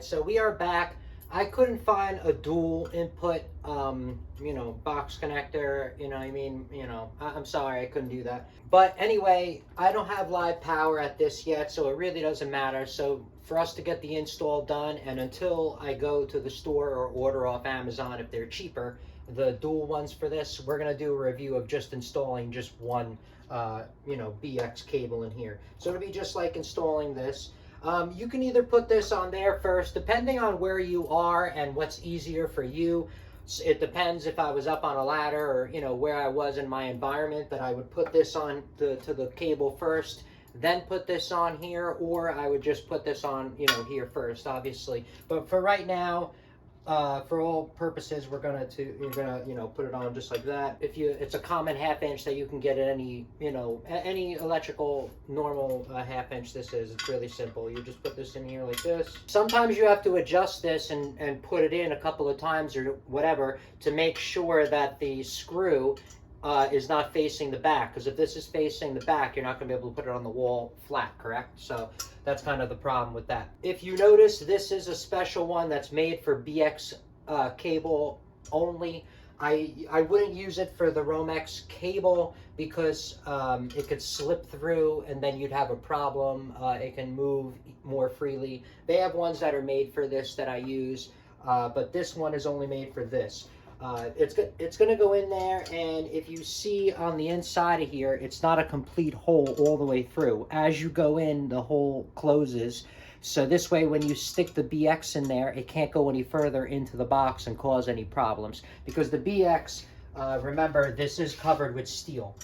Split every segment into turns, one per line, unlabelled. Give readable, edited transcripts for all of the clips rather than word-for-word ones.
right, so we are back. I couldn't find a dual input, box connector, I mean, I'm sorry, I couldn't do that. But anyway, I don't have live power at this yet, so it really doesn't matter. So for us to get the install done, and until I go to the store or order off Amazon if they're cheaper, the dual ones for this, we're gonna do a review of just installing just one, BX cable in here. So it'll be just like installing this. You can either put this on there first, depending on where you are and what's easier for you. It depends if I was up on a ladder or, where I was in my environment, that I would put this on to the cable first, then put this on here, or I would just put this on, here first, obviously. But for right now, for all purposes, you're gonna put it on just like that. It's a common 1/2 inch that you can get at any any electrical normal 1/2 inch. It's really simple. You just put this in here like this. Sometimes you have to adjust this and put it in a couple of times or whatever to make sure that the screw is not facing the back, because if this is facing the back, you're not going to be able to put it on the wall flat, correct? So that's kind of the problem with that. If you notice, this is a special one that's made for BX cable only. I wouldn't use it for the Romex cable because it could slip through and then you'd have a problem. It can move more freely. They have ones that are made for this that I use, but this one is only made for this. It's going to go in there, and if you see on the inside of here, it's not a complete hole all the way through. As you go in, the hole closes. So this way, when you stick the BX in there, it can't go any further into the box and cause any problems. Because the BX, remember, this is covered with steel.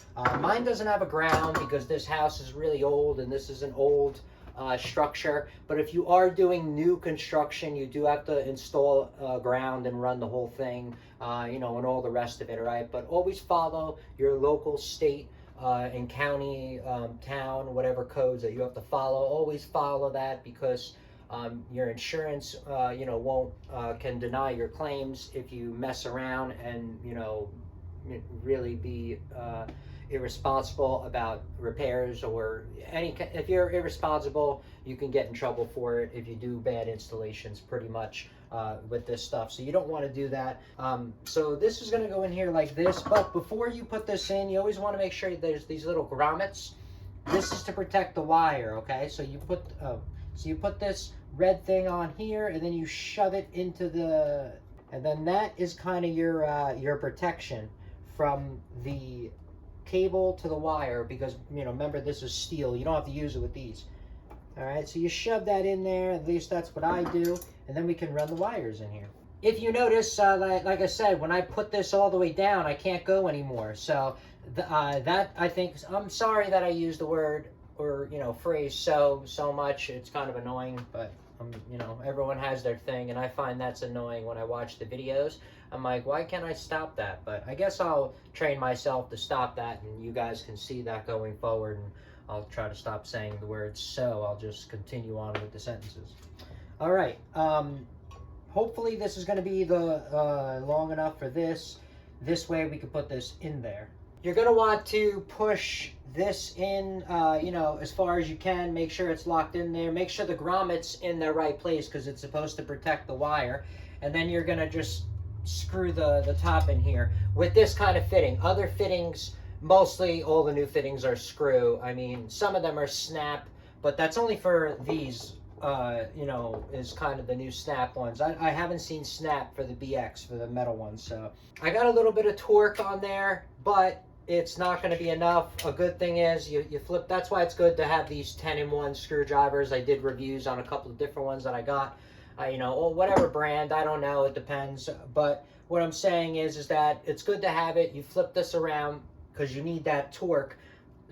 Mine doesn't have a ground because this house is really old, and this is an old structure. But if you are doing new construction, you do have to install ground and run the whole thing, and all the rest of it, all right? But always follow your local state and county, town, whatever codes that you have to follow. Always follow that, because your insurance, won't can deny your claims if you mess around and really be irresponsible about repairs, or if you're irresponsible, you can get in trouble for it if you do bad installations, pretty much, with this stuff. So you don't want to do that. So this is going to go in here like this, but before you put this in, you always want to make sure there's these little grommets. This is to protect the wire, okay? So you put this red thing on here, and then you shove it into and then that is kind of your protection from the cable to the wire, because remember, this is steel. You don't have to use it with these. All right, so you shove that in there. At least that's what I do, and then we can run the wires in here. If you notice, like I said, when I put this all the way down, I can't go anymore. So that, I think, I'm sorry that I used the word or phrase so much. It's kind of annoying, but everyone has their thing, and I find that's annoying when I watch the videos. I'm like, why can't I stop that? But I guess I'll train myself to stop that, and you guys can see that going forward, and I'll try to stop saying the word so. I'll just continue on with the sentences. All right. Hopefully this is going to be long enough for this. This way we can put this in there. You're going to want to push this in, as far as you can. Make sure it's locked in there. Make sure the grommet's in the right place, because it's supposed to protect the wire. And then you're going to just screw the top in here with this kind of fitting. Other fittings, mostly all the new fittings are screw. I mean, some of them are snap, but that's only for these, is kind of the new snap ones. I haven't seen snap for the BX, for the metal ones. So I got a little bit of torque on there, but it's not going to be enough. A good thing is you flip. That's why it's good to have these 10-in-1 screwdrivers. I did reviews on a couple of different ones that I got. Or whatever brand, I don't know, it depends. But what I'm saying is that it's good to have it. You flip this around because you need that torque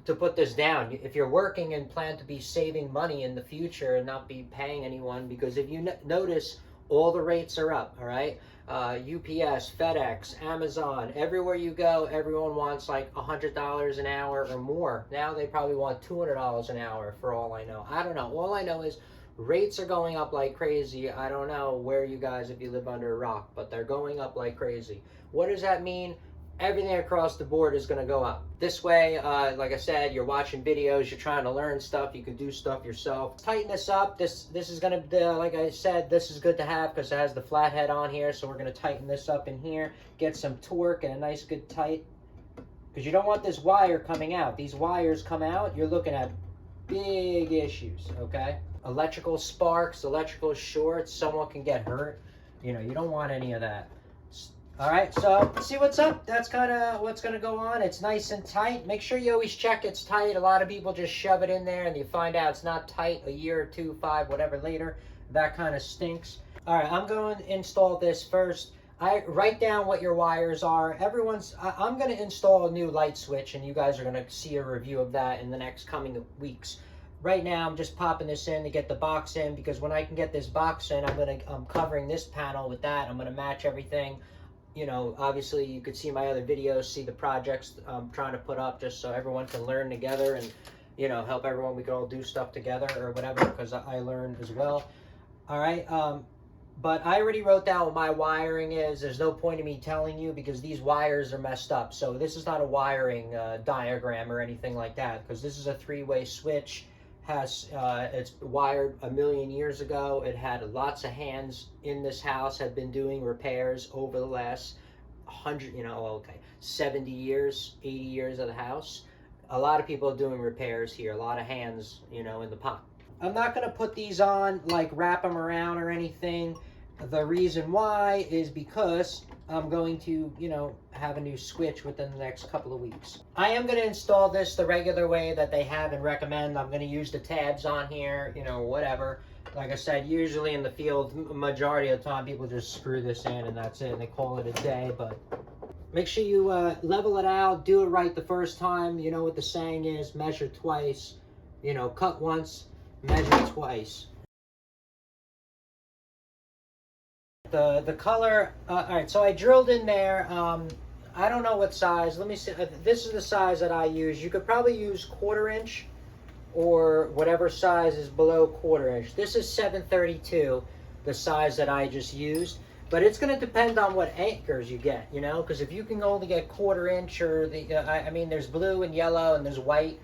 to put this down. If you're working and plan to be saving money in the future and not be paying anyone, because if you notice, all the rates are up, all right? UPS, FedEx, Amazon, everywhere you go, everyone wants like $100 an hour or more. Now they probably want $200 an hour, for all I know. I don't know. All I know is rates are going up like crazy. I don't know where you guys, if you live under a rock, but they're going up like crazy. What does that mean? everything across the board is going to go up. This way, like I said, you're watching videos, you're trying to learn stuff, you can do stuff yourself. Tighten this up. This is going to, like I said, this is good to have because it has the flathead on here. So we're going to tighten this up in here, get some torque and a nice good tight. Because you don't want this wire coming out. These wires come out, you're looking at big issues, okay? Electrical sparks, electrical shorts, someone can get hurt. You know, you don't want any of that. All right, so see what's up. That's kind of what's going to go on. It's nice and tight. Make sure you always check it's tight. A lot of people just shove it in there and you find out it's not tight a year or 2, 5, whatever later. That kind of stinks. All right, I'm going to install this first. I write down what your wires are. I'm going to install a new light switch, and you guys are going to see a review of that in the next coming weeks. Right now, I'm just popping this in to get the box in, because when I can get this box in, I'm covering this panel with that. I'm going to match everything. You know, obviously you could see my other videos, see the projects I'm trying to put up, just so everyone can learn together and, you know, help everyone. We can all do stuff together or whatever, because I learned as well. All right. But I already wrote down what my wiring is. There's no point in me telling you because these wires are messed up. So this is not a wiring diagram or anything like that, because this is a 3-way switch. It's wired a million years ago. It had lots of hands in this house, have been doing repairs over the last 70 years, 80 years of the house. A lot of people are doing repairs here, a lot of hands, you know, in the pot. I'm not going to put these on, like wrap them around or anything. The reason why is because I'm going to, you know, have a new switch within the next couple of weeks. I am going to install this the regular way that they have and recommend. I'm going to use the tabs on here, you know, whatever. Like I said, usually in the field, majority of the time, people just screw this in and that's it, and they call it a day. But make sure you level it out, do it right the first time. You know what the saying is, measure twice, you know, cut once, measure twice. The color, all right, so I drilled in there. I don't know what size. Let me see. This is the size that I use. You could probably use 1/4 inch or whatever size is below 1/4 inch. This is 732, the size that I just used. But it's going to depend on what anchors you get, you know, because if you can only get 1/4 inch or I mean, there's blue and yellow and there's white.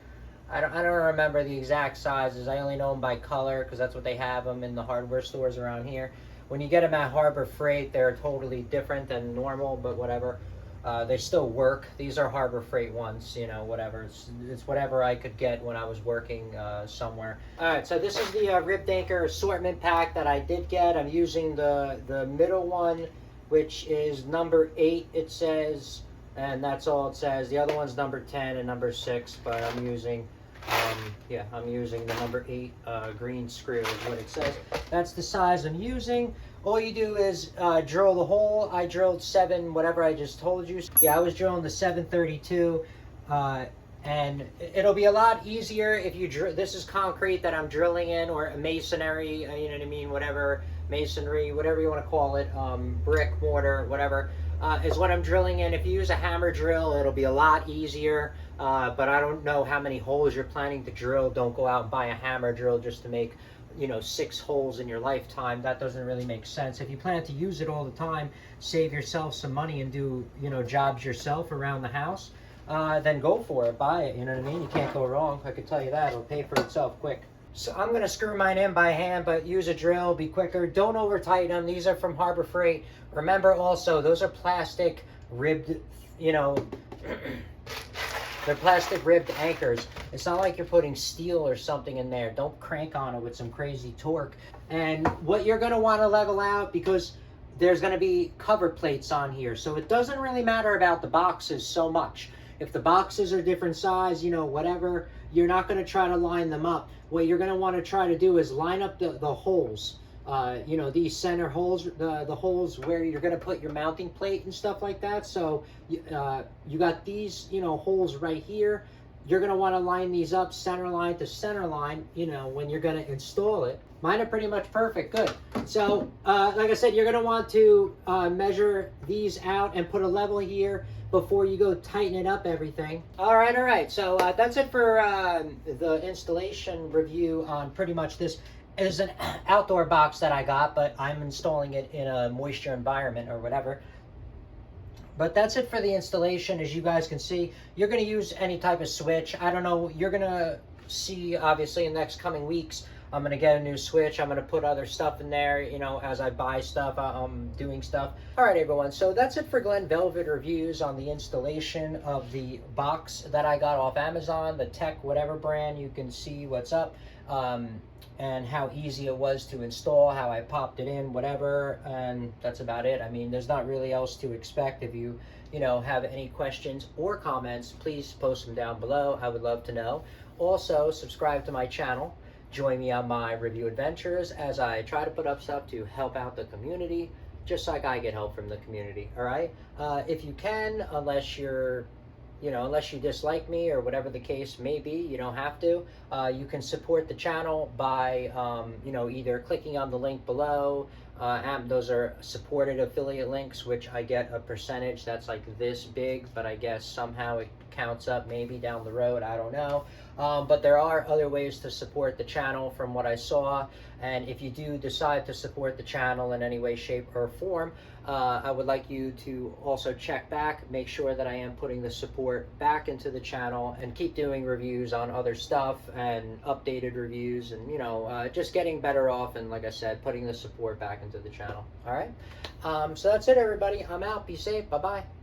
I don't remember the exact sizes. I only know them by color because that's what they have them in the hardware stores around here. When you get them at Harbor Freight, they're totally different than normal, but whatever. They still work. These are Harbor Freight ones, you know, whatever. It's whatever I could get when I was working somewhere. All right, so this is the ribbed anchor assortment pack that I did get. I'm using the middle one, which is number 8, it says, and that's all it says. The other one's number 10 and number 6, but I'm using... I'm using the number 8 green screw is what it says. That's the size I'm using. All you do is drill the hole. I drilled 7, whatever I just told you. Yeah, I was drilling the 732, and it'll be a lot easier if you drill. This is concrete that I'm drilling in, or masonry, you know what I mean, whatever, masonry, whatever you want to call it, brick, mortar, whatever, is what I'm drilling in. If you use a hammer drill, it'll be a lot easier. But I don't know how many holes you're planning to drill. Don't go out and buy a hammer drill just to make, you know, 6 holes in your lifetime. That doesn't really make sense. If you plan to use it all the time, save yourself some money and do, you know, jobs yourself around the house, then go for it. Buy it, you know what I mean? You can't go wrong. I can tell you that. It'll pay for itself quick. So I'm going to screw mine in by hand, but use a drill, be quicker. Don't over tighten them. These are from Harbor Freight. Remember also, those are plastic ribbed, you know, they're plastic ribbed anchors. It's not like you're putting steel or something in there. Don't crank on it with some crazy torque. And what you're going to want to level out, because there's going to be cover plates on here. So it doesn't really matter about the boxes so much. If the boxes are different size, you know, whatever, you're not going to try to line them up. What you're going to want to try to do is line up the holes. You know, these center holes, the holes where you're going to put your mounting plate and stuff like that. So you got these, you know, holes right here. You're going to want to line these up center line to center line, you know, when you're going to install it. Mine are pretty much perfect. Good. So like I said, you're going to want to measure these out and put a level here before you go tighten it up everything. All right. So that's it for the installation review on pretty much this. It is an outdoor box that I got, but I'm installing it in a moisture environment or whatever. But that's it for the installation. As you guys can see, you're going to use any type of switch. I don't know, you're going to see obviously in the next coming weeks, I'm going to get a new switch. I'm going to put other stuff in there, you know, as I buy stuff, I'm doing stuff. All right, everyone. So that's it for Glen Velvet reviews on the installation of the box that I got off Amazon, the Tech whatever brand. You can see what's up. And how easy it was to install, how I popped it in, whatever, and that's about it. I mean, there's not really else to expect. If you know, have any questions or comments, please post them down below. I would love to know. Also, subscribe to my channel. Join me on my review adventures as I try to put up stuff to help out the community, just like I get help from the community, all right? If you can, unless you dislike me or whatever the case may be, you don't have to. You can support the channel by, either clicking on the link below. Those are supported affiliate links, which I get a percentage that's like this big, but I guess somehow it counts up maybe down the road. I don't know. But there are other ways to support the channel from what I saw. And if you do decide to support the channel in any way, shape, or form, I would like you to also check back, make sure that I am putting the support back into the channel and keep doing reviews on other stuff and updated reviews and, just getting better off. And like I said, putting the support back into the channel. All right. So that's it, everybody. I'm out. Be safe. Bye-bye.